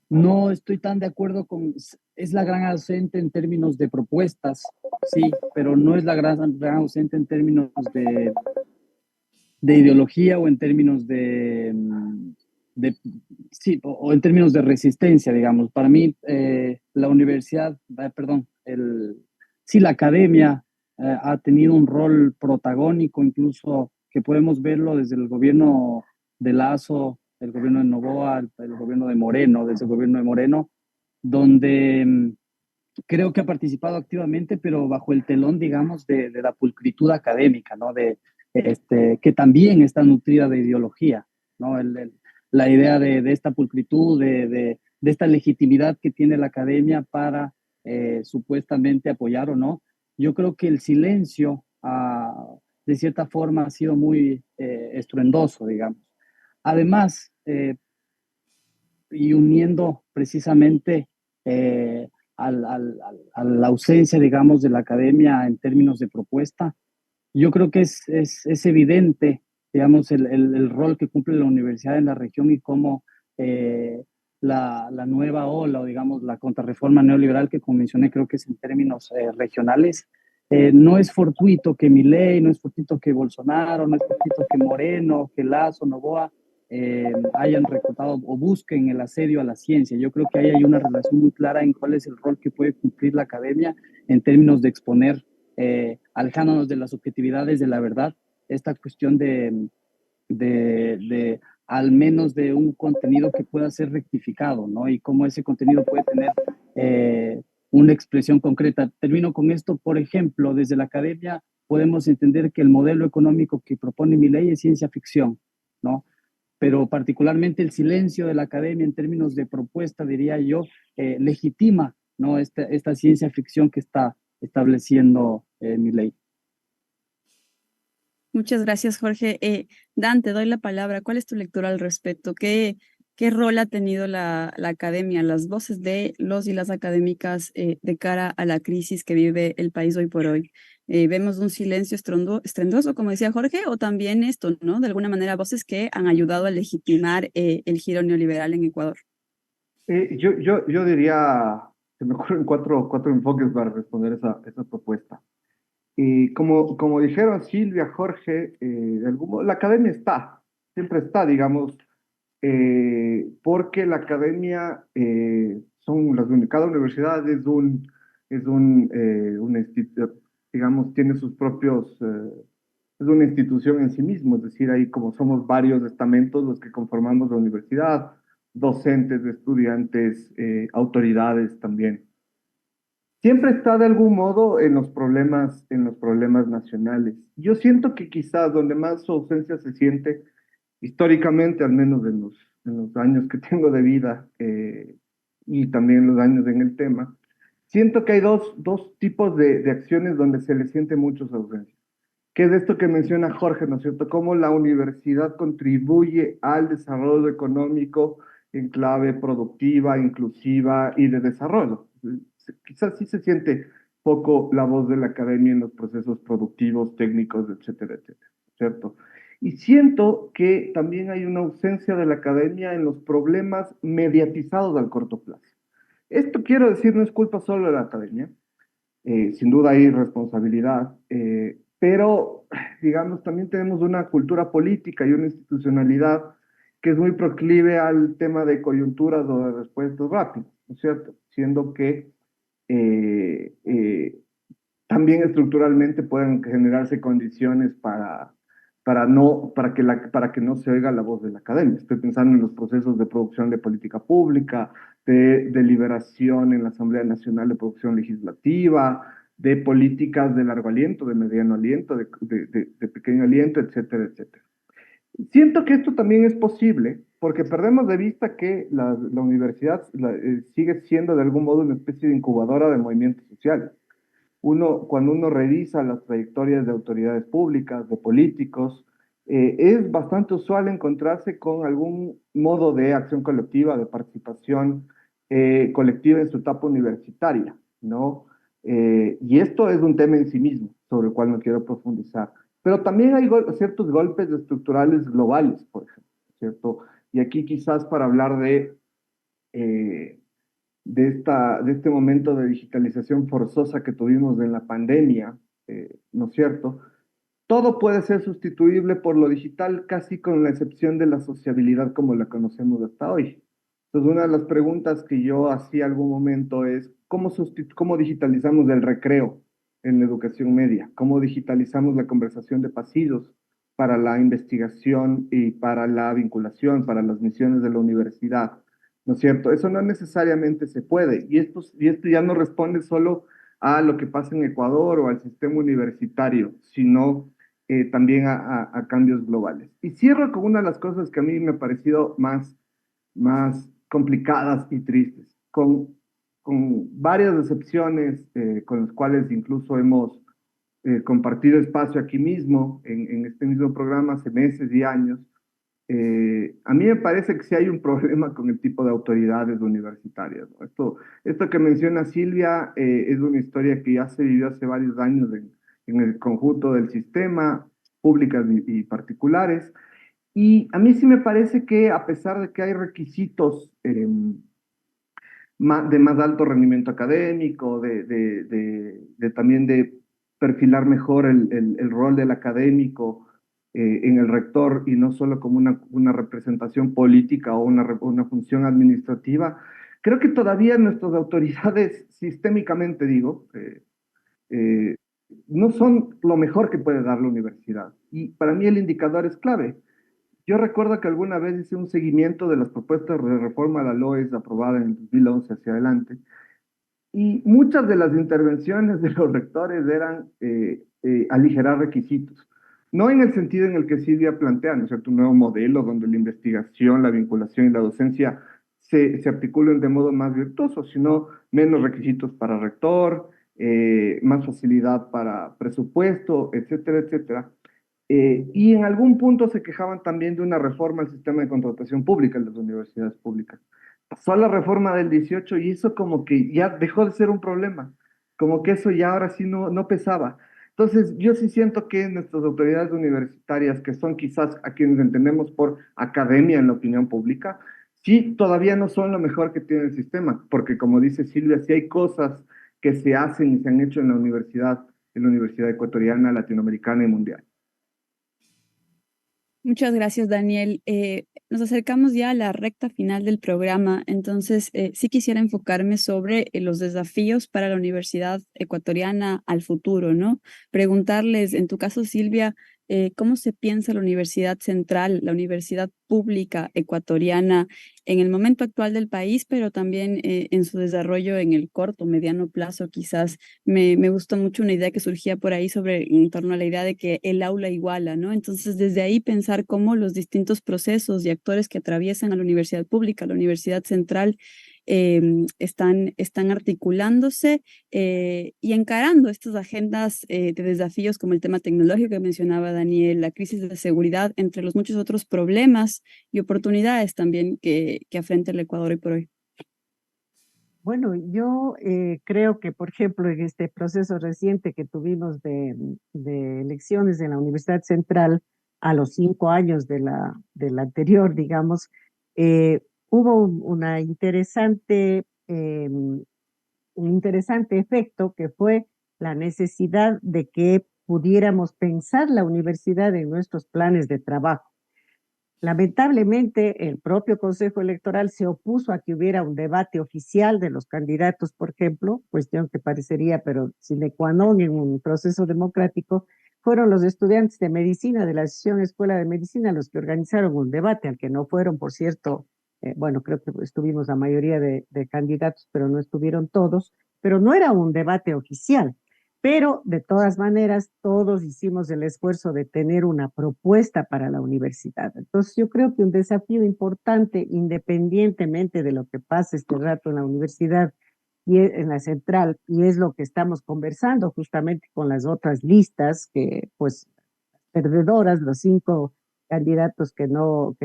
no estoy tan de acuerdo con, es la gran ausente en términos de propuestas, sí, pero no es la gran ausente en términos de ideología o en términos de sí, o en términos de resistencia, digamos. Para mí, la universidad, perdón, sí, la academia ha tenido un rol protagónico, incluso que podemos verlo desde el gobierno de Lazo, el gobierno de Noboa, el gobierno de Moreno, desde el gobierno de Moreno, donde creo que ha participado activamente, pero bajo el telón, digamos, de la pulcritud académica, ¿no? Que también está nutrida de ideología, ¿no? La idea de esta pulcritud, de esta legitimidad que tiene la academia para supuestamente apoyar o no. Yo creo que el silencio, de cierta forma, ha sido muy estruendoso, digamos. Además, y uniendo precisamente a la ausencia, digamos, de la academia en términos de propuesta, yo creo que es evidente, digamos, el rol que cumple la universidad en la región y cómo la nueva ola, o digamos, la contrarreforma neoliberal que como mencioné, creo que es en términos regionales, No es fortuito que Milei, no es fortuito que Bolsonaro, no es fortuito que Moreno, que Lazo, Noboa hayan reclutado o busquen el asedio a la ciencia. Yo creo que ahí hay una relación muy clara en cuál es el rol que puede cumplir la academia en términos de exponer, alejándonos de las subjetividades de la verdad, esta cuestión de al menos de un contenido que pueda ser rectificado, ¿no? Y cómo ese contenido puede tener una expresión concreta. Termino con esto, por ejemplo, desde la academia podemos entender que el modelo económico que propone Milei es ciencia ficción, ¿no? Pero particularmente el silencio de la academia en términos de propuesta, diría yo, legitima, ¿no? Esta ciencia ficción que está estableciendo Milei. Muchas gracias, Jorge. Dan, te doy la palabra. ¿Cuál es tu lectura al respecto? ¿Qué rol ha tenido la academia, las voces de los y las académicas de cara a la crisis que vive el país hoy por hoy? ¿Vemos un silencio estruendoso, como decía Jorge, o también esto, ¿no? De alguna manera, voces que han ayudado a legitimar el giro neoliberal en Ecuador? Yo diría, se me ocurren cuatro enfoques para responder esa propuesta. Y como dijeron Silvia, Jorge, de algún modo, la academia está, siempre está, digamos, porque la academia cada universidad digamos, tiene sus propios, es una institución en sí mismo, es decir, ahí como somos varios estamentos los que conformamos la universidad, docentes, estudiantes, autoridades también. Siempre está de algún modo en los problemas nacionales. Yo siento que quizás donde más su ausencia se siente, históricamente, al menos en los años que tengo de vida y también los años en el tema, siento que hay dos tipos de acciones donde se le siente mucho su ausencia. Que es esto que menciona Jorge, ¿no es cierto? Cómo la universidad contribuye al desarrollo económico en clave productiva, inclusiva y de desarrollo. Quizás sí se siente poco la voz de la academia en los procesos productivos, técnicos, etcétera, etcétera, ¿cierto? Y siento que también hay una ausencia de la academia en los problemas mediatizados al corto plazo. Esto quiero decir, no es culpa solo de la academia, sin duda hay responsabilidad, pero digamos, también tenemos una cultura política y una institucionalidad que es muy proclive al tema de coyunturas o de respuestas rápidas, ¿no es cierto? Siendo que eh, eh, también estructuralmente pueden generarse condiciones para que no se oiga la voz de la academia. Estoy pensando en los procesos de producción de política pública, de deliberación en la Asamblea Nacional de Producción Legislativa, de políticas de largo aliento, de mediano aliento, de pequeño aliento, etcétera, etcétera. Siento que esto también es posible porque perdemos de vista que la universidad sigue siendo de algún modo una especie de incubadora de movimientos sociales. Cuando uno revisa las trayectorias de autoridades públicas, de políticos, es bastante usual encontrarse con algún modo de acción colectiva, de participación colectiva en su etapa universitaria, ¿no? Y esto es un tema en sí mismo, sobre el cual no quiero profundizar. Pero también hay ciertos golpes estructurales globales, por ejemplo, ¿cierto? Y aquí quizás para hablar eh, de este momento de digitalización forzosa que tuvimos en la pandemia, ¿no es cierto? Todo puede ser sustituible por lo digital, casi con la excepción de la sociabilidad como la conocemos hasta hoy. Entonces, una de las preguntas que yo hacía algún momento es, ¿cómo digitalizamos el recreo en la educación media? ¿Cómo digitalizamos la conversación de pasillos para la investigación y para la vinculación, para las misiones de la universidad? ¿No es cierto? Eso no necesariamente se puede. Y esto ya no responde solo a lo que pasa en Ecuador o al sistema universitario, sino también a cambios globales. Y cierro con una de las cosas que a mí me ha parecido más complicadas y tristes, con varias excepciones con las cuales incluso hemos compartido espacio aquí mismo, en este mismo programa hace meses y años. A mí me parece que sí hay un problema con el tipo de autoridades universitarias, ¿no? Esto que menciona Silvia es una historia que ya se vivió hace varios años en el conjunto del sistema, públicas y particulares. Y a mí sí me parece que a pesar de que hay requisitos de más alto rendimiento académico, también de perfilar mejor el rol del académico en el rector y no solo como una representación política o una función administrativa. Creo que todavía nuestras autoridades, sistémicamente digo, eh, no son lo mejor que puede dar la universidad. Y para mí el indicador es clave. Yo recuerdo que alguna vez hice un seguimiento de las propuestas de reforma a la LOES aprobada en el 2011 hacia adelante, y muchas de las intervenciones de los rectores eran aligerar requisitos. No en el sentido en el que Silvia plantea, ¿no es cierto?, un nuevo modelo donde la investigación, la vinculación y la docencia se articulen de modo más virtuoso, sino menos requisitos para rector, más facilidad para presupuesto, etcétera, etcétera. Y en algún punto se quejaban también de una reforma al sistema de contratación pública en las universidades públicas. Pasó a la reforma del 18 y eso como que ya dejó de ser un problema, como que eso ya ahora sí no pesaba. Entonces, yo sí siento que nuestras autoridades universitarias, que son quizás a quienes entendemos por academia en la opinión pública, sí todavía no son lo mejor que tiene el sistema, porque como dice Silvia, sí hay cosas que se hacen y se han hecho en la universidad ecuatoriana, latinoamericana y mundial. Muchas gracias, Daniel. Nos acercamos ya a la recta final del programa, entonces sí quisiera enfocarme sobre los desafíos para la Universidad Ecuatoriana al futuro, ¿no? Preguntarles, en tu caso, Silvia, ¿cómo se piensa la Universidad Central, la Universidad Pública Ecuatoriana en el momento actual del país, pero también en su desarrollo en el corto, mediano plazo? Quizás me gustó mucho una idea que surgía por ahí en torno a la idea de que el aula iguala, ¿no? Entonces, desde ahí pensar cómo los distintos procesos y actores que atraviesan a la universidad pública, a la Universidad Central, están articulándose y encarando estas agendas de desafíos como el tema tecnológico que mencionaba Daniel, la crisis de seguridad, entre los muchos otros problemas y oportunidades también que afronta el Ecuador hoy por hoy. Bueno, yo creo que, por ejemplo, en este proceso reciente que tuvimos de elecciones en la Universidad Central a los 5 años de la anterior, digamos, hubo un interesante efecto que fue la necesidad de que pudiéramos pensar la universidad en nuestros planes de trabajo. Lamentablemente, el propio Consejo Electoral se opuso a que hubiera un debate oficial de los candidatos, por ejemplo, cuestión que parecería, pero sine qua non en un proceso democrático. Fueron los estudiantes de medicina de la Asociación Escuela de Medicina los que organizaron un debate, al que no fueron, por cierto, bueno, creo que estuvimos la mayoría de candidatos, pero no estuvieron todos, pero no era un debate oficial. Pero de todas maneras, todos hicimos el esfuerzo de tener una propuesta para la universidad. Entonces, yo creo que un desafío importante, independientemente de lo que pase este rato en la universidad y en la central, y es lo que estamos conversando justamente con las otras listas, que pues perdedoras, los 5 candidatos que no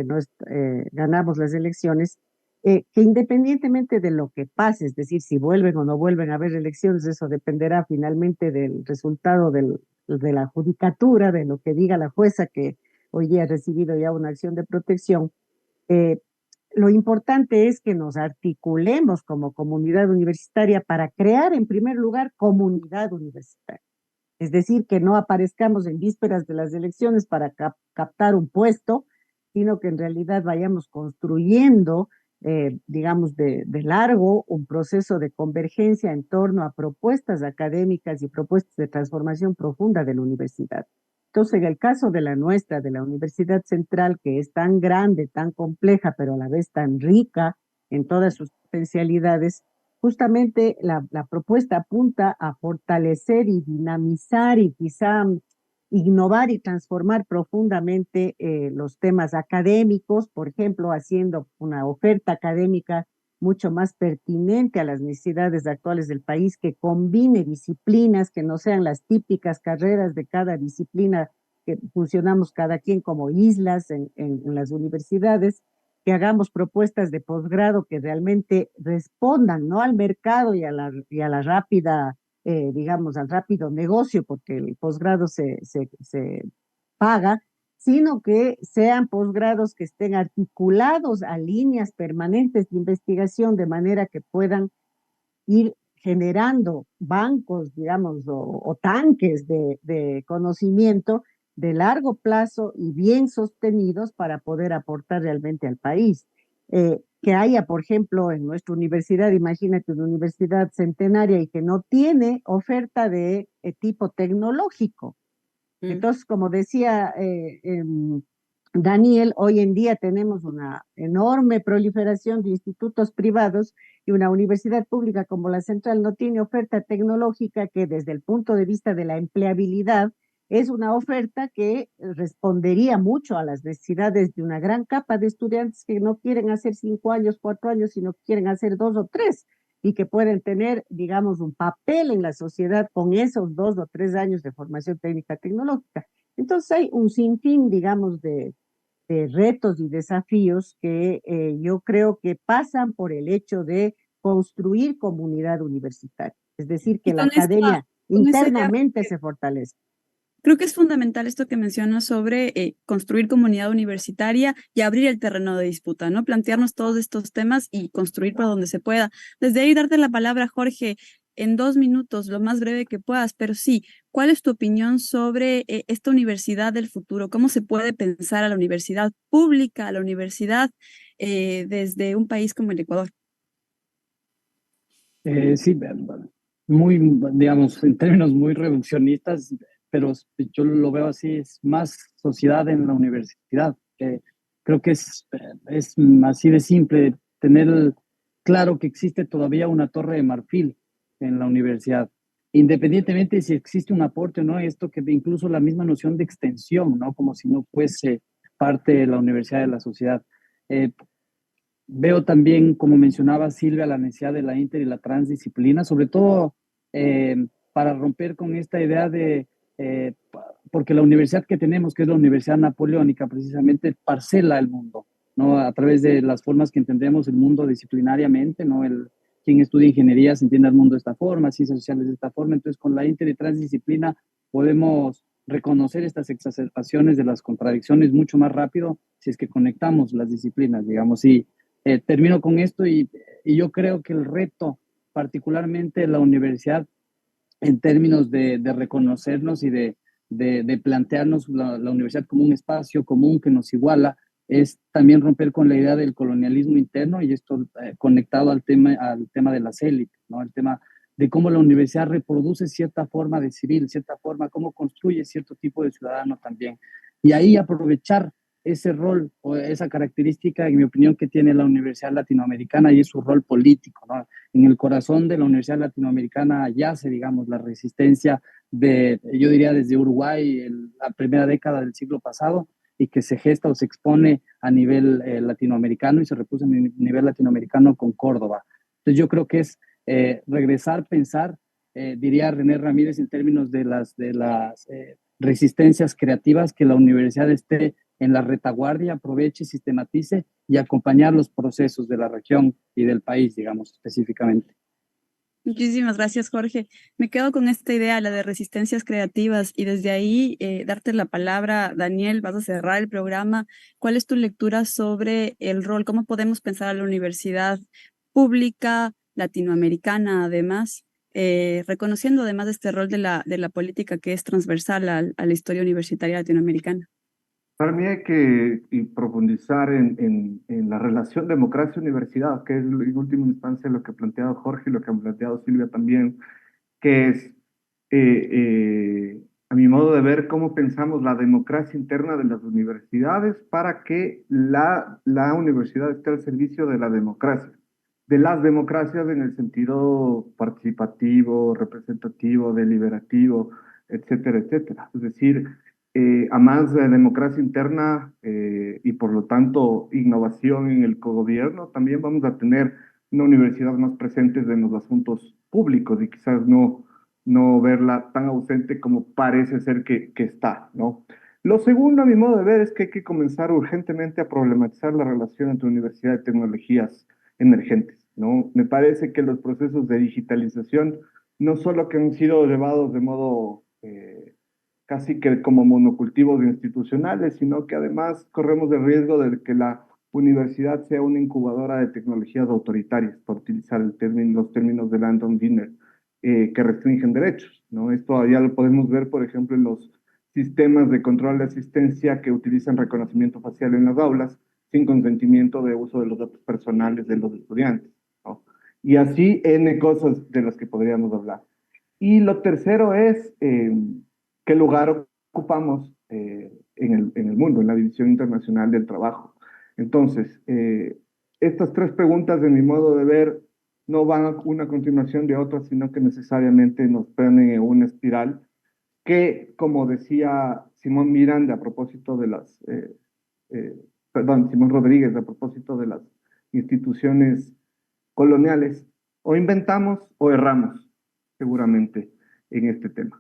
ganamos las elecciones, que independientemente de lo que pase, es decir, si vuelven o no vuelven a haber elecciones, eso dependerá finalmente del resultado de la judicatura, de lo que diga la jueza que hoy día ha recibido ya una acción de protección. eh, lo importante es que nos articulemos como comunidad universitaria para crear, en primer lugar, comunidad universitaria. Es decir, que no aparezcamos en vísperas de las elecciones para captar un puesto, sino que en realidad vayamos construyendo, digamos, de largo, un proceso de convergencia en torno a propuestas académicas y propuestas de transformación profunda de la universidad. Entonces, en el caso de la nuestra, de la Universidad Central, que es tan grande, tan compleja, pero a la vez tan rica en todas sus potencialidades, justamente la propuesta apunta a fortalecer y dinamizar y quizá innovar y transformar profundamente los temas académicos, por ejemplo, haciendo una oferta académica mucho más pertinente a las necesidades actuales del país, que combine disciplinas, que no sean las típicas carreras de cada disciplina, que funcionamos cada quien como islas en las universidades, que hagamos propuestas de posgrado que realmente respondan, ¿no?, al mercado y a la rápida, digamos, al rápido negocio, porque el posgrado se paga, sino que sean posgrados que estén articulados a líneas permanentes de investigación, de manera que puedan ir generando bancos, digamos, o tanques de conocimiento de largo plazo y bien sostenidos para poder aportar realmente al país. Que haya, por ejemplo, en nuestra universidad, imagínate una universidad centenaria y que no tiene oferta de tipo tecnológico. Entonces, como decía Daniel, hoy en día tenemos una enorme proliferación de institutos privados y una universidad pública como la Central no tiene oferta tecnológica que desde el punto de vista de la empleabilidad es una oferta que respondería mucho a las necesidades de una gran capa de estudiantes que no quieren hacer 5 años, 4 años, sino que quieren hacer 2 o 3 y que pueden tener, digamos, un papel en la sociedad con esos 2 o 3 años de formación técnica tecnológica. Entonces hay un sinfín, digamos, de retos y desafíos que yo creo que pasan por el hecho de construir comunidad universitaria, es decir, Y que la academia con esa idea, internamente se fortalezca. creo que es fundamental esto que mencionas sobre construir comunidad universitaria y abrir el terreno de disputa, ¿no? Plantearnos todos estos temas y construir por donde se pueda. Desde ahí darte la palabra, Jorge, en 2 minutos, lo más breve que puedas, pero sí, ¿cuál es tu opinión sobre esta universidad del futuro? ¿Cómo se puede pensar a la universidad pública, a la universidad desde un país como el Ecuador? Sí, muy, digamos, en términos muy reduccionistas, pero yo lo veo así, es más sociedad en la universidad. Creo que es así de simple tener claro que existe todavía una torre de marfil en la universidad, independientemente de si existe un aporte o no, esto que incluso la misma noción de extensión, ¿no? Como si no fuese parte de la universidad de la sociedad. Eh, Veo también, como mencionaba Silvia, la necesidad de la inter y la transdisciplina, sobre todo para romper con esta idea de, porque la universidad que tenemos, que es la Universidad Napoleónica, precisamente parcela el mundo, ¿no? A través de las formas que entendemos el mundo disciplinariamente, ¿no? Quien estudia ingeniería se entiende el mundo de esta forma, ciencias sociales de esta forma, entonces con la inter y transdisciplina podemos reconocer estas exacerbaciones de las contradicciones mucho más rápido si es que conectamos las disciplinas, digamos, y termino con esto y yo creo que el reto, particularmente la universidad, en términos de reconocernos y de plantearnos la universidad como un espacio común que nos iguala, es también romper con la idea del colonialismo interno y esto conectado al tema de las élites, ¿no? El tema de cómo la universidad reproduce cierta forma de civil, cierta forma, cómo construye cierto tipo de ciudadano también. Y ahí aprovechar ese rol o esa característica, en mi opinión, que tiene la Universidad Latinoamericana y es su rol político, ¿no? En el corazón de la Universidad Latinoamericana yace, digamos, la resistencia yo diría, desde Uruguay, la primera década del siglo pasado, y que se gesta o se expone a nivel latinoamericano y se repuso a nivel latinoamericano con Córdoba. Entonces yo creo que es regresar, pensar, diría René Ramírez, en términos de las resistencias creativas, que la universidad esté en la retaguardia, aproveche, sistematice y acompañar los procesos de la región y del país, digamos, específicamente. Muchísimas gracias, Jorge. Me quedo con esta idea, la de resistencias creativas, y desde ahí darte la palabra, Daniel, vas a cerrar el programa. ¿Cuál es tu lectura sobre el rol? ¿Cómo podemos pensar a la universidad pública, latinoamericana, además, reconociendo además este rol de la política que es transversal a la historia universitaria latinoamericana? Para mí hay que profundizar en la relación democracia-universidad, que es en última instancia lo que ha planteado Jorge y lo que ha planteado Silvia también, que es, a mi modo de ver, cómo pensamos la democracia interna de las universidades para que la universidad esté al servicio de la democracia, de las democracias en el sentido participativo, representativo, deliberativo, etcétera, etcétera. Es decir, a más de democracia interna y por lo tanto innovación en el cogobierno, también vamos a tener una universidad más presente en los asuntos públicos y quizás no verla tan ausente como parece ser que está, ¿no? Lo segundo, a mi modo de ver, es que hay que comenzar urgentemente a problematizar la relación entre universidad y tecnologías emergentes, ¿no? Me parece que los procesos de digitalización no solo que han sido llevados de modo casi que como monocultivos institucionales, sino que además corremos el riesgo de que la universidad sea una incubadora de tecnologías autoritarias, por utilizar los términos de Landon Diner, que restringen derechos, ¿no? Esto ya lo podemos ver, por ejemplo, en los sistemas de control de asistencia que utilizan reconocimiento facial en las aulas, sin consentimiento de uso de los datos personales de los estudiantes, ¿no? Y así N cosas de las que podríamos hablar. Y lo tercero es qué lugar ocupamos en el mundo, en la División Internacional del Trabajo. Entonces, estas tres preguntas, de mi modo de ver, no van a una continuación de otras, sino que necesariamente nos ponen en una espiral que, como decía Simón Miranda a propósito de las, Simón Rodríguez a propósito de las instituciones coloniales, o inventamos o erramos seguramente en este tema.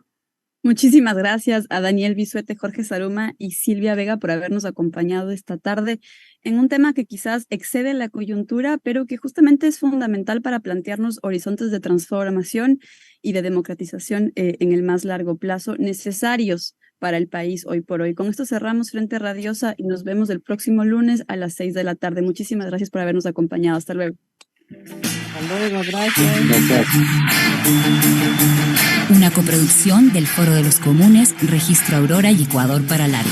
Muchísimas gracias a Daniel Bisuete, Jorge Zaruma y Silvia Vega por habernos acompañado esta tarde en un tema que quizás excede la coyuntura, pero que justamente es fundamental para plantearnos horizontes de transformación y de democratización en el más largo plazo necesarios para el país hoy por hoy. Con esto cerramos Frente Radiosa y nos vemos el próximo lunes a las 6 de la tarde. Muchísimas gracias por habernos acompañado. Hasta luego. Hasta luego, gracias. Gracias. Una coproducción del Foro de los Comunes, Registro Aurora y Ecuador para Largo.